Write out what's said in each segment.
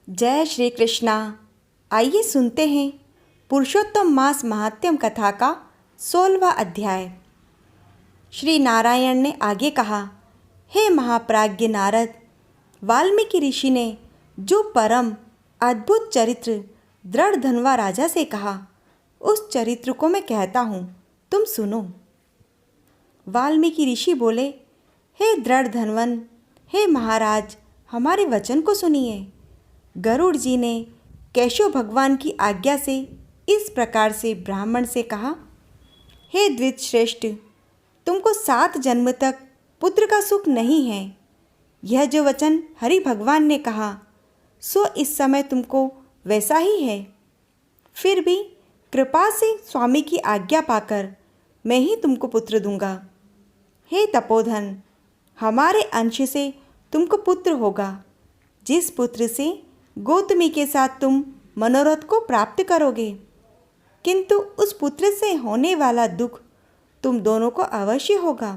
जय श्री कृष्णा। आइए सुनते हैं पुरुषोत्तम मास महात्म्य कथा का 16वां अध्याय। श्री नारायण ने आगे कहा, हे महाप्राज्ञ नारद, वाल्मीकि ऋषि ने जो परम अद्भुत चरित्र दृढ़ धनवा राजा से कहा, उस चरित्र को मैं कहता हूँ, तुम सुनो। वाल्मीकि ऋषि बोले, हे दृढ़ धनवन, हे महाराज, हमारे वचन को सुनिए। गरुड़ जी ने केशव भगवान की आज्ञा से इस प्रकार से ब्राह्मण से कहा, हे द्विज श्रेष्ठ, तुमको 7 जन्म तक पुत्र का सुख नहीं है। यह जो वचन हरि भगवान ने कहा, सो इस समय तुमको वैसा ही है। फिर भी कृपा से स्वामी की आज्ञा पाकर मैं ही तुमको पुत्र दूंगा। हे तपोधन, हमारे अंश से तुमको पुत्र होगा, जिस पुत्र से गौतमी के साथ तुम मनोरथ को प्राप्त करोगे। किंतु उस पुत्र से होने वाला दुख तुम दोनों को अवश्य होगा।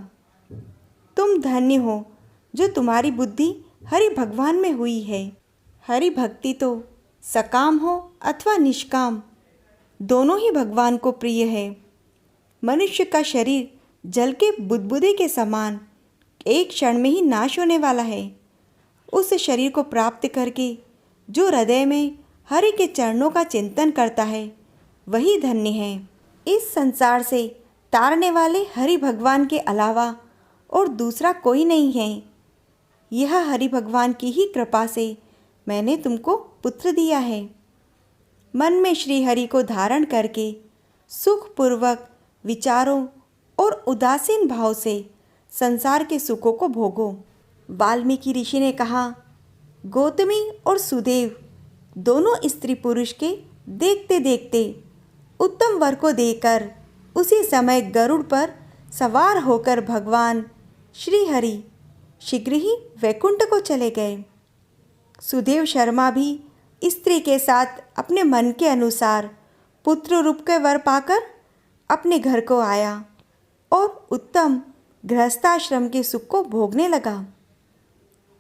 तुम धन्य हो जो तुम्हारी बुद्धि हरि भगवान में हुई है। हरि भक्ति तो सकाम हो अथवा निष्काम, दोनों ही भगवान को प्रिय है। मनुष्य का शरीर जल के बुदबुदे के समान एक क्षण में ही नाश होने वाला है। उस शरीर को प्राप्त करके जो हृदय में हरि के चरणों का चिंतन करता है, वही धन्य है। इस संसार से तारने वाले हरि भगवान के अलावा और दूसरा कोई नहीं है। यह हरि भगवान की ही कृपा से मैंने तुमको पुत्र दिया है। मन में श्री हरि को धारण करके सुखपूर्वक विचारों और उदासीन भाव से संसार के सुखों को भोगो। वाल्मीकि ऋषि ने कहा, गौतमी और सुदेव दोनों स्त्री पुरुष के देखते देखते उत्तम वर को देकर उसी समय गरुड़ पर सवार होकर भगवान श्री हरि शीघ्र ही वैकुंठ को चले गए। सुदेव शर्मा भी स्त्री के साथ अपने मन के अनुसार पुत्र रूप के वर पाकर अपने घर को आया और उत्तम गृहस्थाश्रम के सुख को भोगने लगा।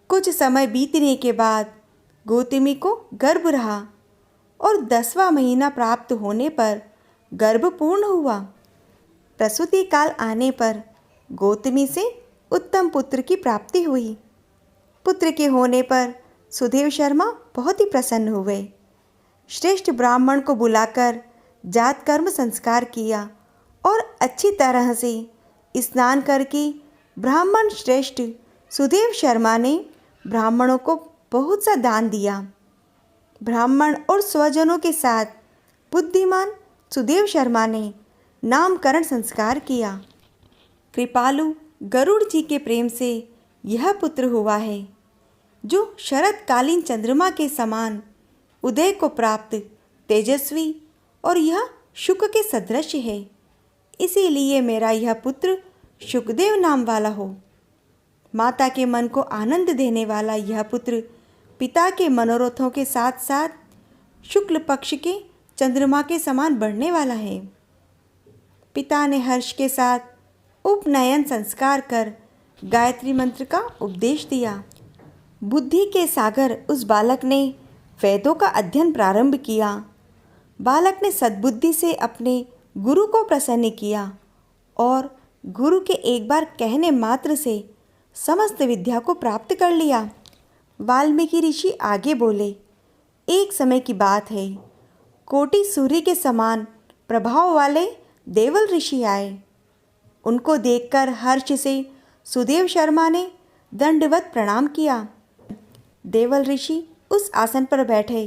कुछ समय बीतने के बाद गौतमी को गर्भ रहा और 10वां महीना प्राप्त होने पर गर्भ पूर्ण हुआ। प्रसूति काल आने पर गौतमी से उत्तम पुत्र की प्राप्ति हुई। पुत्र के होने पर सुदेव शर्मा बहुत ही प्रसन्न हुए। श्रेष्ठ ब्राह्मण को बुलाकर जात कर्म संस्कार किया और अच्छी तरह से स्नान करके ब्राह्मण श्रेष्ठ सुदेव शर्मा ने ब्राह्मणों को बहुत सा दान दिया। ब्राह्मण और स्वजनों के साथ बुद्धिमान सुदेव शर्मा ने नामकरण संस्कार किया। कृपालु गरुड़ जी के प्रेम से यह पुत्र हुआ है, जो शरतकालीन चंद्रमा के समान उदय को प्राप्त तेजस्वी और यह शुक के सदृश है। इसीलिए मेरा यह पुत्र शुकदेव नाम वाला हो। माता के मन को आनंद देने वाला यह पुत्र पिता के मनोरथों के साथ साथ शुक्ल पक्ष के चंद्रमा के समान बढ़ने वाला है। पिता ने हर्ष के साथ उपनयन संस्कार कर गायत्री मंत्र का उपदेश दिया। बुद्धि के सागर उस बालक ने वेदों का अध्ययन प्रारंभ किया। बालक ने सद्बुद्धि से अपने गुरु को प्रसन्न किया और गुरु के एक बार कहने मात्र से समस्त विद्या को प्राप्त कर लिया। वाल्मीकि ऋषि आगे बोले, एक समय की बात है, कोटि सूर्य के समान प्रभाव वाले देवल ऋषि आए। उनको देखकर हर्ष से सुदेव शर्मा ने दंडवत प्रणाम किया। देवल ऋषि उस आसन पर बैठे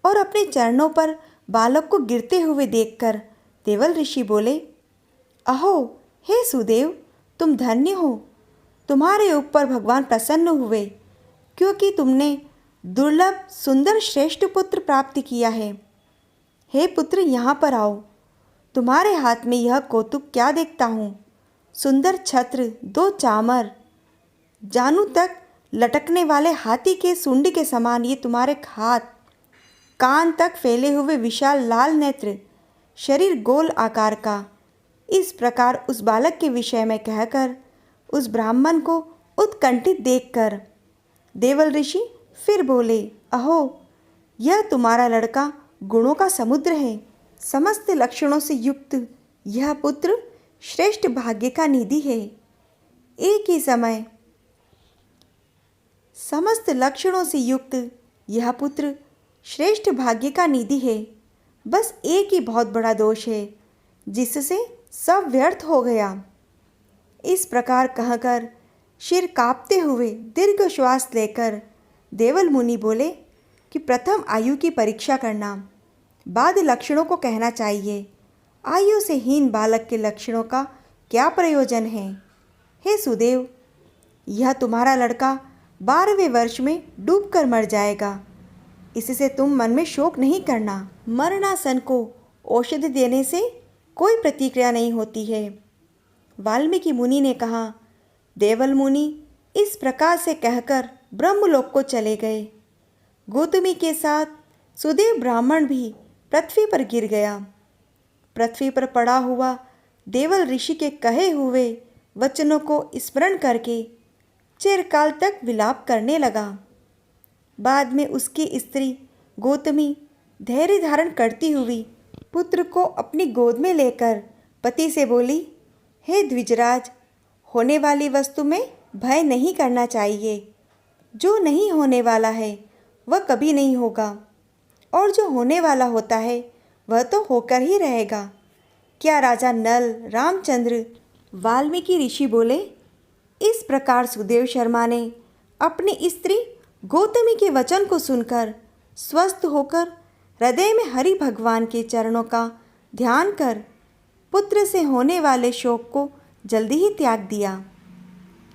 और अपने चरणों पर बालक को गिरते हुए देखकर देवल ऋषि बोले, अहो हे सुदेव, तुम धन्य हो। तुम्हारे ऊपर भगवान प्रसन्न हुए, क्योंकि तुमने दुर्लभ सुंदर श्रेष्ठ पुत्र प्राप्त किया है। हे पुत्र, यहाँ पर आओ। तुम्हारे हाथ में यह कौतुक क्या देखता हूँ? सुंदर छत्र, 2 चामर, जानू तक लटकने वाले हाथी के सूंड के समान ये तुम्हारे हाथ, कान तक फैले हुए विशाल लाल नेत्र, शरीर गोल आकार का। इस प्रकार उस बालक के विषय में कहकर उस ब्राह्मण को उत्कंठित देखकर देवल ऋषि फिर बोले, अहो यह तुम्हारा लड़का गुणों का समुद्र है। समस्त लक्षणों से युक्त यह पुत्र श्रेष्ठ भाग्य का निधि है। एक ही समय समस्त लक्षणों से युक्त यह पुत्र श्रेष्ठ भाग्य का निधि है। बस एक ही बहुत बड़ा दोष है जिससे सब व्यर्थ हो गया। इस प्रकार कहकर सिर कांपते हुए दीर्घ श्वास लेकर देवल मुनि बोले कि प्रथम आयु की परीक्षा करना, बाद लक्षणों को कहना चाहिए। आयु से हीन बालक के लक्षणों का क्या प्रयोजन है? हे सुदेव, यह तुम्हारा लड़का 12वें वर्ष में डूबकर मर जाएगा। इससे तुम मन में शोक नहीं करना। मरणासन को औषधि देने से कोई प्रतिक्रिया नहीं होती है। वाल्मीकि मुनि ने कहा। देवल मुनि इस प्रकार से कहकर ब्रह्मलोक को चले गए। गौतमी के साथ सुदेव ब्राह्मण भी पृथ्वी पर गिर गया। पृथ्वी पर पड़ा हुआ देवल ऋषि के कहे हुए वचनों को स्मरण करके चिरकाल तक विलाप करने लगा। बाद में उसकी स्त्री गौतमी धैर्य धारण करती हुई पुत्र को अपनी गोद में लेकर पति से बोली, हे द्विजराज, होने वाली वस्तु में भय नहीं करना चाहिए। जो नहीं होने वाला है वह कभी नहीं होगा, और जो होने वाला होता है वह तो होकर ही रहेगा। क्या राजा नल, रामचंद्र, वाल्मीकि ऋषि बोले? इस प्रकार सुदेव शर्मा ने अपनी स्त्री गौतमी के वचन को सुनकर स्वस्थ होकर हृदय में हरि भगवान के चरणों का ध्यान कर पुत्र से होने वाले शोक को जल्दी ही त्याग दिया।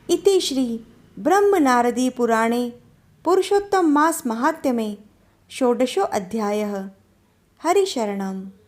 इति श्री ब्रह्म नारदी पुराणे पुरुषोत्तम मास महात्म्ये षोडशो अध्यायः। हरि शरणम्।